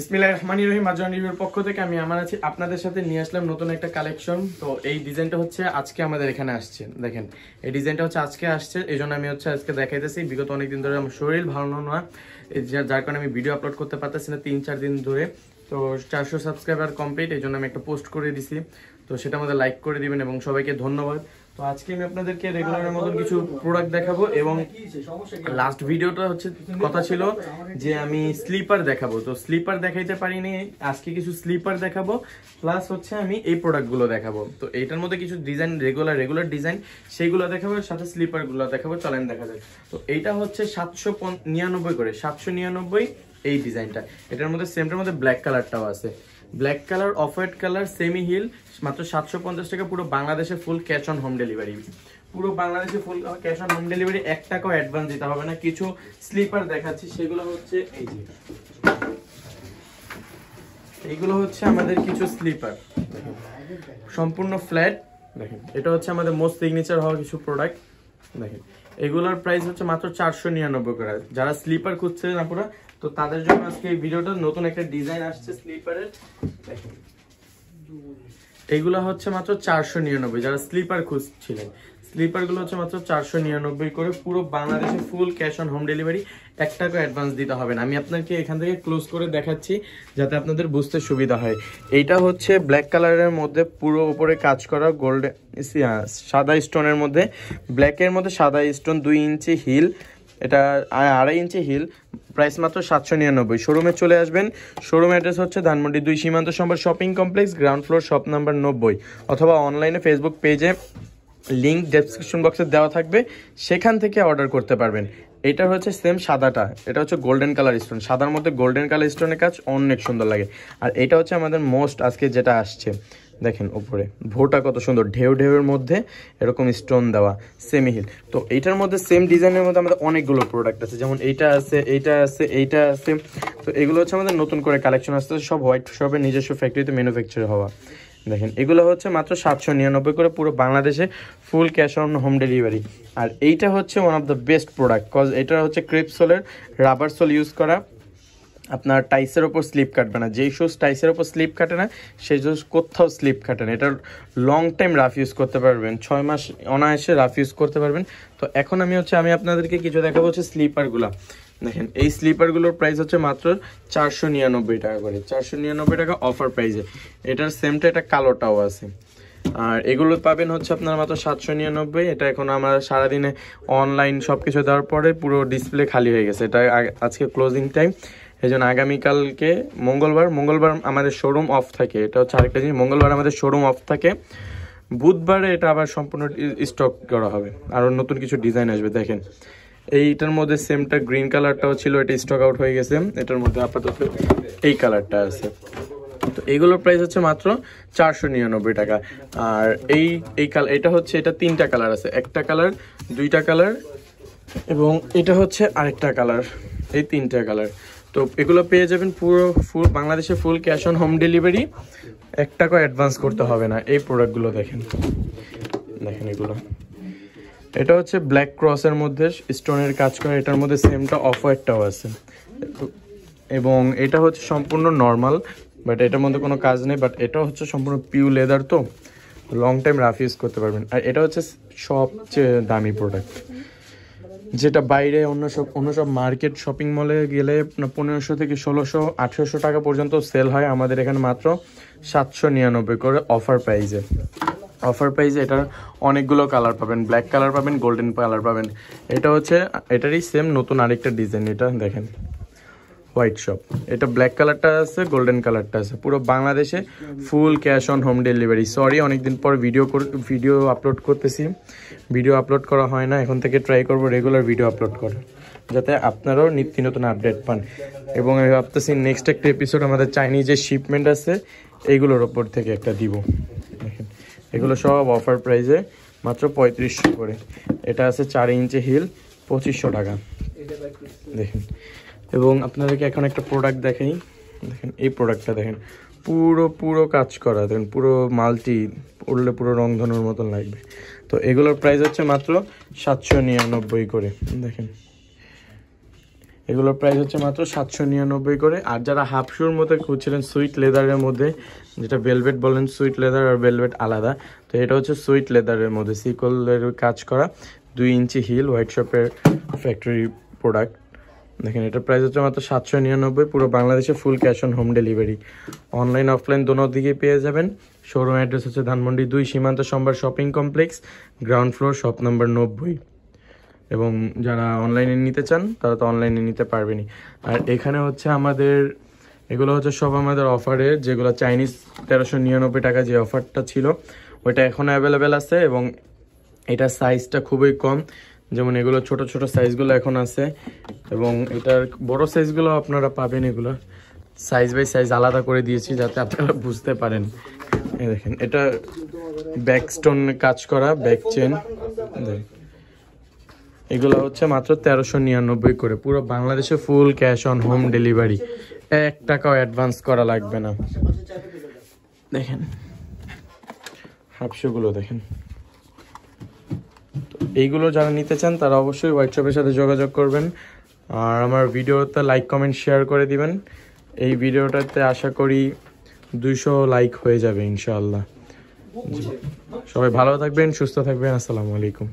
বিসমিল্লাহির রহমানির রহিম। আজওয়ান রিভিউর পক্ষ থেকে আমি আমার আছি আপনাদের সাথে নিয়ে আসলাম নতুন একটা কালেকশন। তো এই ডিজাইনটা হচ্ছে আজকে আমাদের এখানে আসছে। দেখেন এই ডিজাইনটা হচ্ছে আজকে আসছে, এই জন্য আমি হচ্ছে আজকে দেখাইতেছি। বিগত অনেকদিন ধরে আমার শরীর ভালো না, যার কারণে আমি ভিডিও আপলোড করতে পারতেছি না 3-4 দিন ধরে। তো 400 সাবস্ক্রাইবার কমপ্লিট, এই জন্য আমি একটা পোস্ট করে দিছি। তো সেটা আমাদের লাইক করে দিবেন এবং সবাইকে ধন্যবাদ। তো আজকে আমি আপনাদেরকে রেগুলারের মতন কিছু প্রোডাক্ট দেখাবো এবং লাস্ট ভিডিওটা হচ্ছে কথা ছিল যে আমি স্লিপার দেখাবো, তো স্লিপার দেখাইতে পারিনি। আজকে কিছু স্লিপার দেখাবো, প্লাস হচ্ছে আমি এই প্রোডাক্টগুলো দেখাবো। তো এইটার মধ্যে কিছু ডিজাইন রেগুলার ডিজাইন সেইগুলো দেখাবো, সাথে স্লিপারগুলো দেখাবো। চলেন দেখা যায়। তো এইটা হচ্ছে 799 করে, 799 এই ডিজাইনটা। এটার মধ্যে সেমটার মধ্যে ব্ল্যাক কালারটাও আছে, black colour, off white colour, semi heel, মাত্র 750 টাকা। পুরো বাংলাদেশে full cash on home delivery, পুরো বাংলাদেশে full cash on home delivery. 1 টাকাও অ্যাডভান্স দিতে হবে না। কিছু স্লিপার দেখাচ্ছি, সেগুলো হচ্ছে এই যে এইগুলো হচ্ছে আমাদের কিছু স্লিপার, সম্পূর্ণ ফ্ল্যাট। দেখেন এটা হচ্ছে আমাদের মোস্ট সিগনেচার হওয়া কিছু প্রোডাক্ট। দেখেন এগুলোর প্রাইস হচ্ছে মাত্র 499 করে। যারা স্লিপার খুঁজছে না পুরো, তো তাদের জন্য আজকে এই ভিডিওটা। নতুন একটা ডিজাইন আসছে স্লিপারের। দেখেন এইগুলো হচ্ছে মাত্র 499, যারা স্লিপার খুঁজছিলেন। স্লিপারগুলো হচ্ছে মাত্র 499 করে। পুরো বাংলাদেশে full cash on home delivery, 1 টাকা অ্যাডভান্স দিতে হবে না। আমি আপনাকে এখান থেকে ক্লোজ করে দেখাচ্ছি যাতে আপনাদের বুঝতে সুবিধা হয়। এইটা হচ্ছে ব্ল্যাক কালারের মধ্যে পুরো উপরে কাজ করা গোল্ডেন সাদা স্টোনের মধ্যে, ব্ল্যাকের মধ্যে সাদা স্টোন, 2 ইঞ্চি হিল, এটা 2.5 ইঞ্চি হিল। প্রাইস মাত্র 799। শোরুমে চলে আসবেন। শোরুম অ্যাড্রেস হচ্ছে ধানমন্ডি 2 সীমান্ত সম্ভার shopping complex, ground floor, shop number 90, অথবা অনলাইনে ফেসবুক পেজে লিঙ্ক ডেসক্রিপশন বক্সে দেওয়া থাকবে, সেখান থেকে অর্ডার করতে পারবেন। এটা হচ্ছে সেম সাদাটা, এটা হচ্ছে গোল্ডেন কালার স্টোন, সাদার মধ্যে গোল্ডেন কালার স্টোনের কাজ অনেক সুন্দর লাগে। আর এটা হচ্ছে আমাদের মোস্ট আজকে যেটা আসছে। দেখেন উপরে ভোটা কত সুন্দর, ঢেউয়ের মধ্যে এরকম স্টোন দেওয়া, সেমি হিল। তো এইটার মধ্যে সেম ডিজাইনের মধ্যে আমাদের অনেকগুলো প্রোডাক্ট আছে, যেমন এইটা আছে, এইটা আছে, এইটা আছে। তো এগুলো হচ্ছে আমাদের নতুন করে কালেকশন আসতে, সব হোয়াইট শপের নিজস্ব ফ্যাক্টরিতে ম্যানুফ্যাকচার হওয়া। দেখেন এগুলো হচ্ছে মাত্র 799 করে, পুরো বাংলাদেশে full cash on home delivery. আর এইটা হচ্ছে one of the best product, cause এটা হচ্ছে ক্রেপ সোলের রাবার সোল ইউজ করা। আপনার টাইসের ওপর স্লিপ কাটবে না। যেই শুজ টাইসের ওপর স্লিপ কাটে না, সেই শুজ কোথাও স্লিপ কাটে না। এটার লং টাইম রাফ ইউজ করতে পারবেন, 6 মাস অনায়াসে রাফ ইউজ করতে পারবেন। তো এখন আমি আপনাদেরকে কিছু দেখাবো হচ্ছে স্লিপারগুলো। দেখেন এই স্লিপারগুলোর প্রাইস হচ্ছে মাত্র 499 টাকা করে, 499 টাকা অফার প্রাইসে। এটার সেমটা এটা কালোটাও আছে। আর এগুলো পাবেন হচ্ছে আপনার মাত্র 799। এটা এখন আমরা সারাদিনে অনলাইন সব কিছু দেওয়ার পরে পুরো ডিসপ্লে খালি হয়ে গেছে। এটা আজকে ক্লোজিং টাইম, এই জন্য আগামীকালকে মঙ্গলবার আমাদের শোরুম অফ থাকে। এটা হচ্ছে আরেকটা জিনিস, মঙ্গলবার আমাদের শোরুম অফ থাকে, বুধবারে এটা আবার সম্পূর্ণ স্টক করা হবে, আরও নতুন কিছু ডিজাইন আসবে। দেখেন এইটার মধ্যে সেমটা গ্রিন কালারটাও ছিল, এটা স্টক আউট হয়ে গেছে। এটার মধ্যে আপাতত এই কালারটা আছে। তো এইগুলোর প্রাইস হচ্ছে মাত্র 499 টাকা। আর এটা হচ্ছে, এটা 3টা কালার আছে, একটা কালার, 2টা কালার, এবং এটা হচ্ছে আরেকটা কালার, এই 3টা কালার। তো এগুলো পেয়ে যাবেন পুরো ফুল বাংলাদেশে full cash on home delivery, 1 টাকা অ্যাডভান্স করতে হবে না। এই প্রোডাক্টগুলো দেখেন এগুলো, এটা হচ্ছে ব্ল্যাক ক্রসের মধ্যে স্টোনের কাজ করা। এটার মধ্যে সেমটা অফ হোয়াইটটাও আছে, এবং এটা হচ্ছে সম্পূর্ণ নর্মাল, বাট এটার মধ্যে কোনো কাজ নেই। বাট এটা হচ্ছে সম্পূর্ণ পিউ লেদার, তো লং টাইম রাফ ইউজ করতে পারবেন। আর এটা হচ্ছে সবচেয়ে দামি প্রোডাক্ট, যেটা বাইরে অন্য সব মার্কেট শপিং মলে গেলে 1500 থেকে 1600 1800 টাকা পর্যন্ত সেল হয়। আমাদের এখানে মাত্র 799 করে অফার প্রাইজে। এটার অনেকগুলো কালার পাবেন, ব্ল্যাক কালার পাবেন, গোল্ডেন কালার পাবেন। এটা হচ্ছে এটারই সেম নতুন আরেকটা ডিজাইন। এটা দেখেন হোয়াইট শপ, এটা ব্ল্যাক কালারটা আছে, গোল্ডেন কালারটা আছে। পুরো বাংলাদেশে full cash on home delivery. Sorry অনেকদিন পর ভিডিও আপলোড করতেছি, ভিডিও আপলোড করা হয় না। এখন থেকে ট্রাই করবো রেগুলার ভিডিও আপলোড করার, যাতে আপনারাও নিত্য নতুন আপডেট পান। এবং আমি ভাবতেছি নেক্সট একটা এপিসোড আমাদের চাইনিজ যে শিপমেন্ট আছে এইগুলোর ওপর থেকে একটা দিব। দেখেন এগুলো সব অফার প্রাইসে মাত্র 3500 করে। এটা আছে 4 ইঞ্চি হিল, 2500 টাকা। দেখেন, এবং আপনাদেরকে এখন একটা প্রোডাক্ট দেখাই। দেখেন এই প্রোডাক্টটা দেখেন, পুরো কাজ করা। দেখেন পুরো মাল্টি, উড়লে পুরো রংধনুর মতন লাগবে। তো এগুলোর প্রাইস হচ্ছে মাত্র 799 করে। দেখেন এগুলোর প্রাইস হচ্ছে মাত্র 799 করে। আর যারা হাফ শুর মধ্যে খুঁজছিলেন সুইট লেদারের মধ্যে, যেটা ভেলভেট বলেন, সুইট লেদার আর ভেলভেট আলাদা, তো এটা হচ্ছে সুইট লেদারের মধ্যে সিকলের কাজ করা 2 ইঞ্চি হিল, হোয়াইট শপের ফ্যাক্টরি প্রোডাক্ট। দেখেন এটার প্রাইস হচ্ছে মাত্র 799, পুরো বাংলাদেশে full cash on home delivery, online offline দোনো দিকেই পেয়ে যাবেন। শোরুম অ্যাড্রেস হচ্ছে ধানমন্ডি 2 সীমান্ত সম্ভার shopping complex, ground floor, shop number 90। এবং যারা অনলাইনে নিতে চান তারা তো অনলাইনে নিতে পারবেনই। আর এখানে হচ্ছে আমাদের এগুলো হচ্ছে সব আমাদের অফারে, যেগুলো চাইনিজ 1399 টাকা যে অফারটা ছিল ওইটা এখন অ্যাভেলেবেল আছে। এবং এটার সাইজটা খুবই কম, যেমন এগুলো ছোট ছোট সাইজগুলো এখন আছে, এবং এটার বড় সাইজগুলো আপনারা পাবেন। এগুলো সাইজ বাই সাইজ আলাদা করে দিয়েছি যাতে আপনারা বুঝতে পারেন। এই দেখেন এটা ব্যাক স্টোন কাজ করা ব্যাক চেন, এগুলো হচ্ছে মাত্র 1399 করে, পুরো বাংলাদেশে full cash on home delivery, 1 টাকাও অ্যাডভান্স করা লাগবে না। দেখেন হাফশোগুলো দেখেন। এইগুলো যারা নিতে চান তারা অবশ্যই হোয়াইট শপের সাথে যোগাযোগ করবেন। আর আমার ভিডিওতে লাইক কমেন্ট শেয়ার করে দিবেন। এই ভিডিওটাতে আশা করি 200 লাইক হয়ে যাবে ইনশাআল্লাহ। সবাই ভালো থাকবেন, সুস্থ থাকবেন। আসসালামু আলাইকুম।